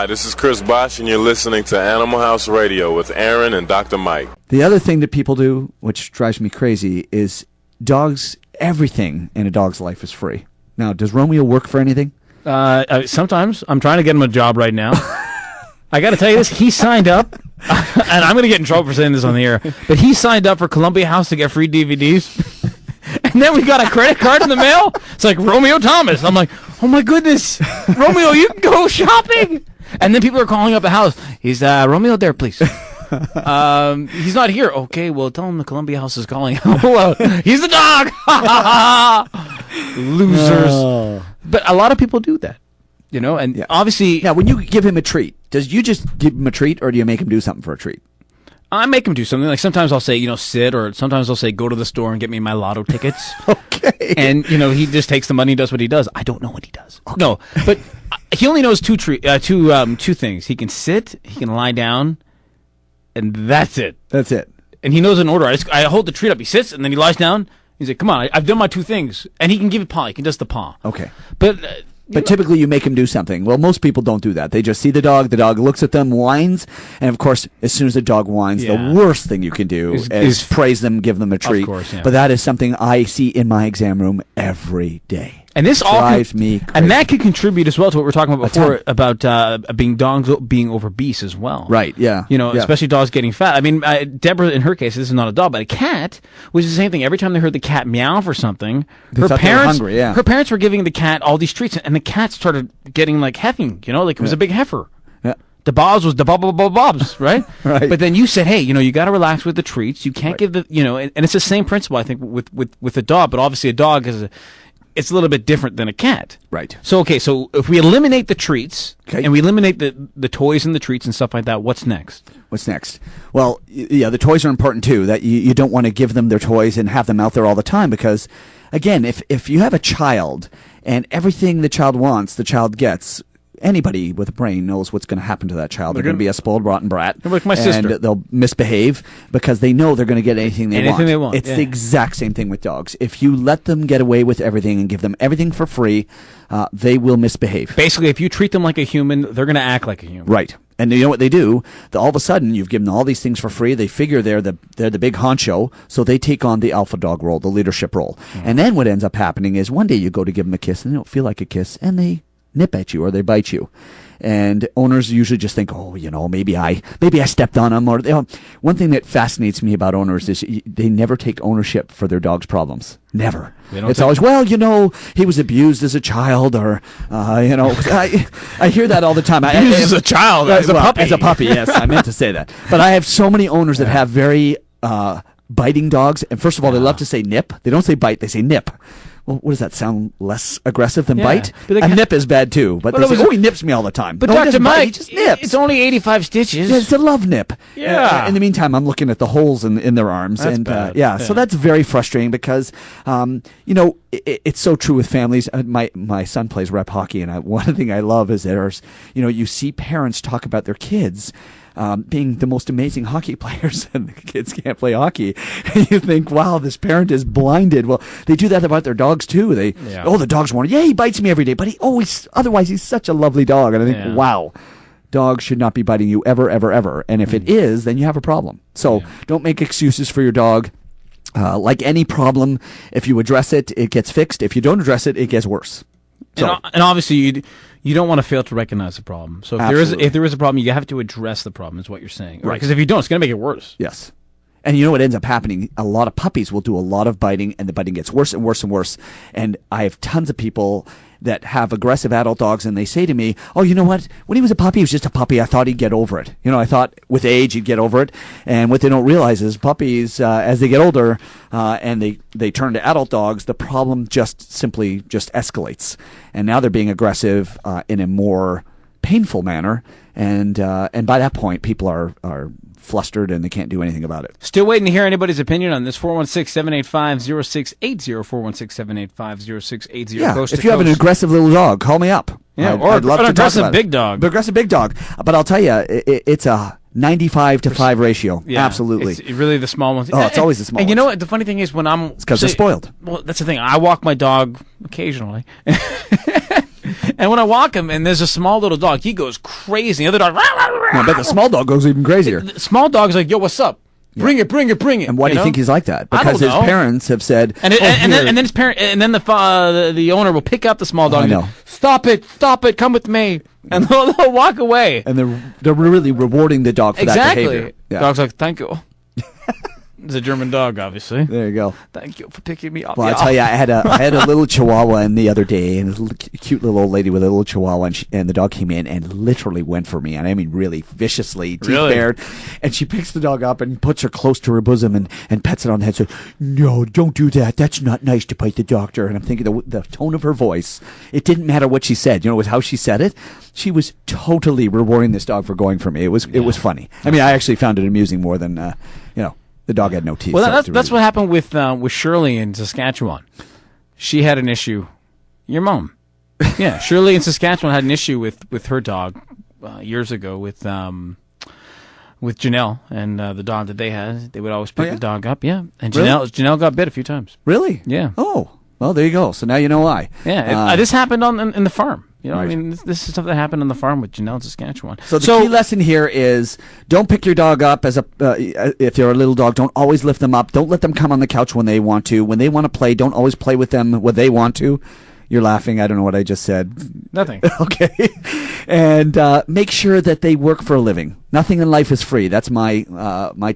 Hi, this is Chris Bosch, and you're listening to Animal House Radio with Aaron and Dr. Mike. The other thing that people do, which drives me crazy, is dogs, everything in a dog's life is free. Now, does Romeo work for anything? Sometimes. I'm trying to get him a job right now. I got to tell you this. He signed up, and I'm going to get in trouble for saying this on the air, but he signed up for Columbia House to get free DVDs. And then we got a credit card in the mail. It's like Romeo Thomas. I'm like, oh my goodness, Romeo, you can go shopping. And then people are calling up the house. He's Romeo there, please. He's not here. Okay, well, tell him the Columbia House is calling. Hello, he's the dog. Losers. Oh. But a lot of people do that, you know. And obviously, now when you give him a treat, does you just give him a treat, or do you make him do something for a treat? I make him do something. Like sometimes I'll say, you know, sit, or sometimes I'll say, go to the store and get me my lotto tickets. Okay. And, you know, he just takes the money and does what he does. I don't know what he does. Okay. No, but he only knows two things. He can sit, he can lie down, and that's it. That's it. And he knows an order. I hold the treat up. He sits, and then he lies down. He's like, come on, I've done my two things. And he can give a paw. He can just the paw. Okay. But typically you make him do something. Well, most people don't do that. They just see the dog looks at them, whines, and of course, as soon as the dog whines, the worst thing you can do is praise them, give them a treat. Of course, yeah. But that is something I see in my exam room every day. And this drives me crazy. And that could contribute as well to what we were talking about before about dogs being obese as well. Right, yeah. You know, especially dogs getting fat. I mean, Deborah, in her case, this is not a dog, but a cat, which is the same thing. Every time they heard the cat meow for something, her parents were giving the cat all these treats, and the cat started getting like heffing, you know, like it was a big heifer. Yeah. The bobs was the bobs, right? Right. But then you said, hey, you know, you got to relax with the treats. You can't give the, you know, and it's the same principle, I think, with a dog, but obviously a dog it's a little bit different than a cat. Right. So if we eliminate the treats and we eliminate the toys and the treats and stuff like that, what's next? What's next? Well, yeah, the toys are important too. That you don't want to give them their toys and have them out there all the time because, again, if you have a child and everything the child wants, the child gets. Anybody with a brain knows what's going to happen to that child. They're going to be a spoiled, rotten brat. Like my sister. And they'll misbehave because they know they're going to get anything they want. It's the exact same thing with dogs. If you let them get away with everything and give them everything for free, they will misbehave. Basically, if you treat them like a human, they're going to act like a human. Right. And you know what they do? All of a sudden, you've given them all these things for free. They figure they're the big honcho, so they take on the alpha dog role, the leadership role. Mm-hmm. And then what ends up happening is one day you go to give them a kiss, and they don't feel like a kiss, and they nip at you or they bite you. And owners usually just think, oh, you know, maybe I stepped on them. Or one thing that fascinates me about owners is they never take ownership for their dog's problems. Never. It's always, well, you know, he was abused as a child, or you know, I hear that all the time. Abused as a child, as a puppy. As a puppy, yes, I meant to say that. But I have so many owners that have very biting dogs, and first of all, they love to say nip. They don't say bite; they say nip. Well, what does that sound less aggressive than bite? A nip is bad too, but they say, he nips me all the time. But no, Dr. Mike, he just nips. It's only 85 stitches. Yeah, it's a love nip. Yeah. In the meantime, I'm looking at the holes in their arms. That's bad. So that's very frustrating because, you know, it's so true with families. My son plays rep hockey, and one thing I love is you see parents talk about their kids being the most amazing hockey players, and the kids can't play hockey. And you think, wow, this parent is blinded. Well, they do that about their dogs too. The dog's warning. Yeah, he bites me every day, but otherwise he's such a lovely dog. And I think, wow, dogs should not be biting you ever, ever, ever. And if it is, then you have a problem. So don't make excuses for your dog. Like any problem, if you address it, it gets fixed. If you don't address it, it gets worse. So, and obviously you don't want to fail to recognize the problem. So if there is a problem, you have to address the problem, is what you're saying. Right. Because if you don't, it's going to make it worse. Yes. And you know what ends up happening? A lot of puppies will do a lot of biting, and the biting gets worse and worse and worse. And I have tons of people that have aggressive adult dogs, and they say to me, oh, you know what? When he was a puppy, he was just a puppy. I thought he'd get over it. You know, I thought with age he'd get over it. And what they don't realize is puppies, as they get older and they turn to adult dogs, the problem simply escalates. And now they're being aggressive in a more painful manner. And by that point, people are flustered and they can't do anything about it. Still waiting to hear anybody's opinion on this. 416-785-0680, 416-785-0680. Yeah, if you have an aggressive little dog, call me up. Yeah, I'd love an to aggressive talk about big dog. Aggressive big dog. But I'll tell you, it's a 95-5 ratio. Yeah, absolutely. It's really the small ones. Oh, it's always the small ones. And you know what? The funny thing is when it's because they're spoiled. Well, that's the thing. I walk my dog occasionally. And when I walk him, and there's a small little dog, he goes crazy. The other dog, I bet the small dog goes even crazier. the small dog's like, yo, what's up? Bring it. And why do you think he's like that? I Because don't his know. parents have said, And then his parent, and then the owner will pick up the small dog. I And know. stop it, come with me, and they'll walk away. and they're really rewarding the dog for that behavior. Exactly. Yeah. Dog's like, thank you. It's a German dog, obviously. There you go. Thank you for picking me up. Well, I tell you, I had a little Chihuahua in the other day, and a cute little old lady with a little Chihuahua, and the dog came in and literally went for me, and I mean really viciously, teeth bared, and she picks the dog up and puts her close to her bosom and pets it on the head. So, no, don't do that. That's not nice to bite the doctor. And I'm thinking the tone of her voice. It didn't matter what she said. You know, it was how she said it. She was totally rewarding this dog for going for me. It was funny. I mean, I actually found it amusing more than the dog had no teeth. Well, so that's what happened with Shirley in Saskatchewan. She had an issue. Your mom. Yeah, Shirley in Saskatchewan had an issue with her dog years ago with Janelle and the dog that they had. They would always pick the dog up. Yeah, and Janelle got bit a few times. Really? Yeah. Oh, well, there you go. So now you know why. Yeah, this happened in the farm. You know, Right. I mean, this is stuff that happened on the farm with Janelle in Saskatchewan. So the key lesson here is don't pick your dog up as if they're a little dog. Don't always lift them up. Don't let them come on the couch when they want to. When they want to play, don't always play with them when they want to. You're laughing. I don't know what I just said. Nothing. Okay. And make sure that they work for a living. Nothing in life is free. That's my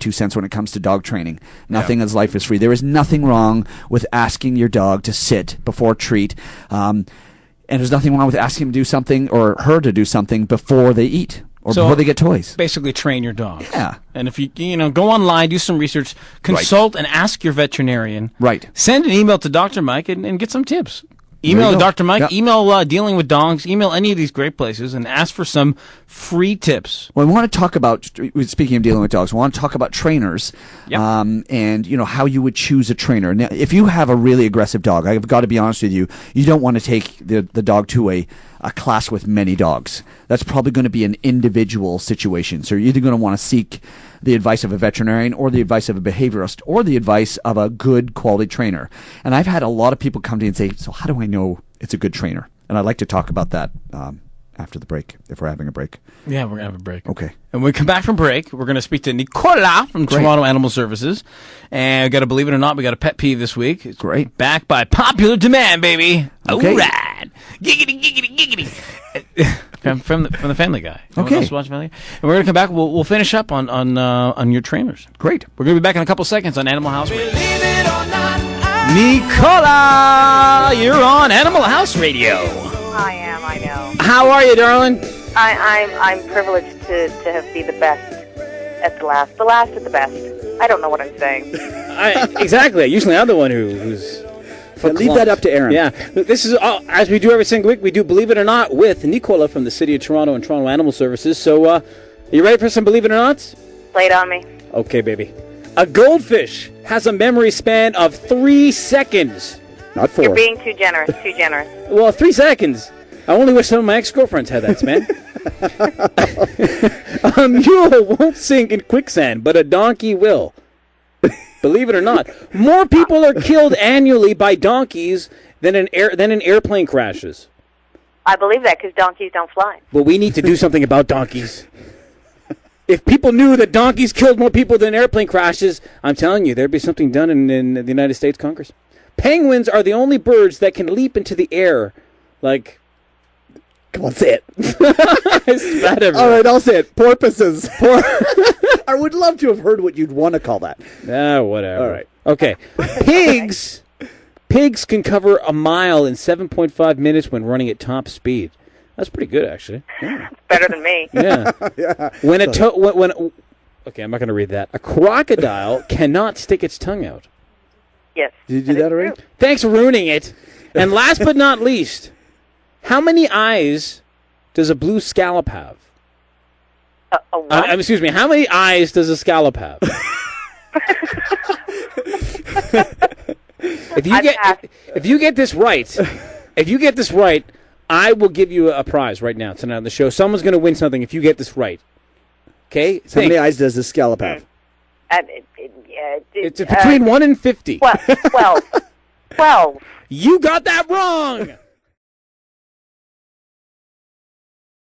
2 cents when it comes to dog training. Nothing in life is free. There is nothing wrong with asking your dog to sit before treat. And there's nothing wrong with asking him to do something or her to do something before they eat or before they get toys. Basically, train your dog. Yeah. And if you go online, do some research, consult and ask your veterinarian. Right. Send an email to Dr. Mike and get some tips. Email Dr. Mike, email Dealing with Dogs, email any of these great places and ask for some free tips. Well, I want to talk about, speaking of dealing with dogs, I want to talk about trainers and, how you would choose a trainer. Now, if you have a really aggressive dog, I've got to be honest with you, you don't want to take the dog to a class with many dogs. That's probably going to be an individual situation. So you're either going to want to seek the advice of a veterinarian or the advice of a behaviorist or the advice of a good quality trainer. And I've had a lot of people come to me and say, so how do I know it's a good trainer? And I'd like to talk about that after the break, if we're having a break. Yeah, we're going to have a break. Okay. And when we come back from break, we're going to speak to Nicola from Toronto Animal Services. And we got to, believe it or not, we got a pet peeve this week. It's great. Back by popular demand, baby. Okay. All right. Giggity, giggity, giggity. from the Family Guy. Okay. Else watch Family Guy? And we're going to come back. We'll finish up on your trainers. Great. We're going to be back in a couple seconds on Animal House Radio. Nicola, you're on Animal House Radio. I am, I know. How are you, darling? I'm privileged to be the best at the last at the best. I don't know what I'm saying. Exactly. Usually I'm the one who's... Leave that up to Aaron. Yeah. This is, as we do every single week, we do Believe It or Not with Nicola from the City of Toronto and Toronto Animal Services. So, are you ready for some Believe It or Not? Lay it on me. Okay, baby. A goldfish has a memory span of 3 seconds. Not 4. You're being too generous, too generous. Well, 3 seconds. I only wish some of my ex-girlfriends had that, man. A mule won't sink in quicksand, but a donkey will. Believe it or not, more people are killed annually by donkeys than in airplane crashes. I believe that because donkeys don't fly. Well, we need to do something about donkeys. If people knew that donkeys killed more people than airplane crashes, I'm telling you, there'd be something done in the United States Congress. Penguins are the only birds that can leap into the air like... Come on, say it. All right, I'll say it. Porpoises. I would love to have heard what you'd want to call that. Whatever. All right. Okay. Pigs can cover a mile in 7.5 minutes when running at top speed. That's pretty good, actually. Yeah. Better than me. Yeah. Yeah. Okay, I'm not going to read that. A crocodile cannot stick its tongue out. Yes. Did you do that already? True. Thanks for ruining it. And last but not least, how many eyes does a blue scallop have? A what? Excuse me. How many eyes does a scallop have? If you get this right, I will give you a prize right now tonight on the show. Someone's going to win something if you get this right. Okay. How many eyes does the scallop have? It's between 1 and 50. 12. 12. You got that wrong.